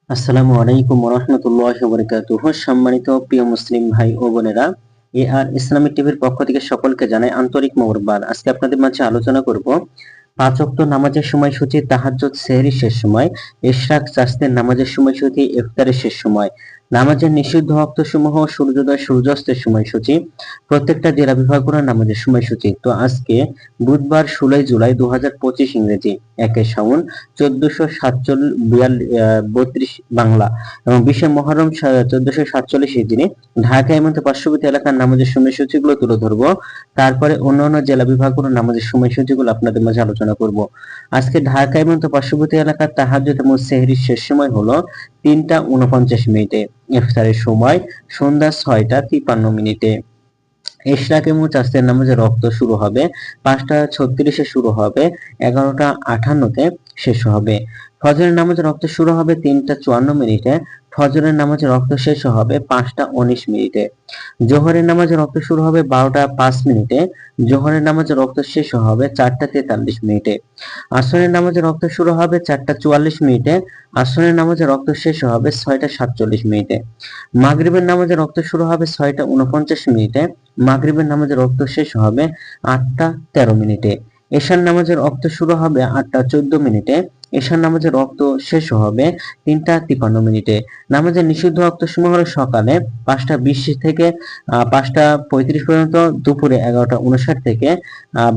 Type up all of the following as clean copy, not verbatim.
আসসালামু আলাইকুম ওয়া রাহমাতুল্লাহি ওয়া বারাকাতুহু। সম্মানিত প্রিয় মুসলিম ভাই ও বোনেরা, আর ইসলামিক টিভির পক্ষ থেকে সকলকে জানাই আন্তরিক মোবারকবাদ। আজকে আপনাদের মাঝে আলোচনা করব পাঁচ ওয়াক্ত নামাজের সময়সূচি, তাহাজ্জুদ সেহরির শেষ সময়, ইশরাক চাঁদের নামাজের সময়সূচি, ইফতারের শেষ সময়, নামাজের নিষিদ্ধ ওয়াক্তসমূহ, সূর্যোদয় সূর্যাস্তের সময়সূচি, প্রত্যেকটা জেলা বিভাগগুলোর নামাজের সময়সূচি। তো আজকে বুধবার 16 জুলাই 2025 ইংরেজি, 1 শাওন 1442 বাংলা এবং 20 মুহররম 1447 হিজরি, ঢাকা এবং পার্শ্ববর্তী এলাকার নামাজের সময়সূচিগুলো তুলে ধরবো। তারপরে অন্যান্য জেলা বিভাগগুলোর নামাজের সময়সূচিগুলো আপনাদের মাঝে আলোচনা করব। আজকে ঢাকা এবং পার্শ্ববর্তী এলাকার তাহাজ্জুদ এবং সেহরির শেষ সময় হলো 3টা 49 মিনিটে। ইফতারের সময় সন্ধ্যা 6টা 53 মিনিটে। ইশরাক এবং চাঁদের নামাজের রক্ত শুরু হবে 5টা 36-এ, শুরু হবে 11টা 58-তে, শেষ হবে। ফজরের নামাজের রক্ত শুরু হবে 3টা 54 মিনিটে। ফজরের নামাজের রক্ত শেষ হবে 5টা 19 মিনিটে। জোহরের নামাজের রক্ত শুরু হবে 12টা 5 মিনিটে। জোহরের নামাজের রক্ত শেষ হবে 4টা 43 মিনিটে। আসরের নামাজের রক্ত শুরু হবে 4টা 44 মিনিটে। আসরের নামাজের রক্ত শেষ হবে 6টা 47 মিনিটে। মাগরিবের নামাজের রক্ত শুরু হবে 6টা 49 মিনিটে। মাগরিবের নামাজের রক্ত শেষ হবে 8টা 13 মিনিটে। এশার নামাজের রক্ত শুরু হবে 8টা 14 মিনিটে। এশার নামাজের রক্ত শেষ হবে 3টা 53 মিনিটে। নামাজের নিষিদ্ধ ওয়াক্ত সমূহ হলো সকালে 5টা 20 থেকে 5টা 35 পর্যন্ত, দুপুরে 11টা 59 থেকে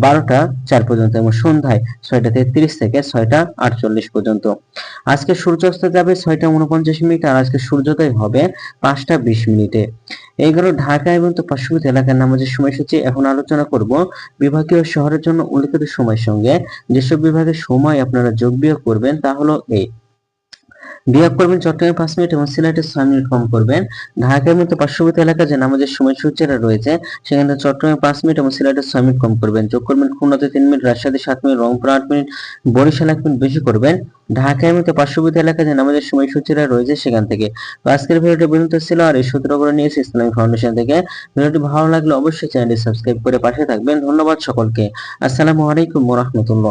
12টা 4 পর্যন্ত এবং সন্ধ্যায় 6টা 33 থেকে 6টা 48 পর্যন্ত। আজকে সূর্যাস্ত যাবে 6টা 49 মিনিট আর আজকে সূর্যোদয় হবে 5টা 20 মিনিটে। এই গেল ঢাকা এবং পার্শ্ববর্তী এলাকার নামাজের সময়সূচি। এখন আলোচনা করব বিভাগীয় শহরের জন্য উল্লেখিত সময়ের সঙ্গে যেসব বিভাগের সময় আপনারা যোগ বিয়োগ করবেন তা হলো এই: বিয়োগ করবেন চট্টগ্রামে 5 মিনিট এবং সিলেটে 6 মিনিট কম করবেন। ঢাকার মতো পার্শ্ববর্তী এলাকা যে নামাজের সময়সূচিটা রয়েছে সেখানে চট্টগ্রামে 5 মিনিট এবং সিলেটে 6 মিনিট কম করবেন। যোগ করবেন খুলনাতে 3 মিনিট, রাজশাহীতে 7 minute, Rangpur 8 minute, Barishal 1 minute বেশি করবেন। ঢাকার মতো পার্শ্ববর্তী এলাকা যে নামাজের সময়সূচিটা রয়েছে সেখান থেকে। তো আজকের ভিডিওটি পর্যন্ত ছিল আর এই সূত্রগুলো নিয়েছি ইসলামিক ফাউন্ডেশন থেকে। ভিডিওটি ভালো লাগলে অবশ্যই চ্যানেলটি সাবস্ক্রাইব করে পাশে থাকবেন। ধন্যবাদ সকলকে। আসসালামু আলাইকুম ওয়া রাহমাতুল্লাহ।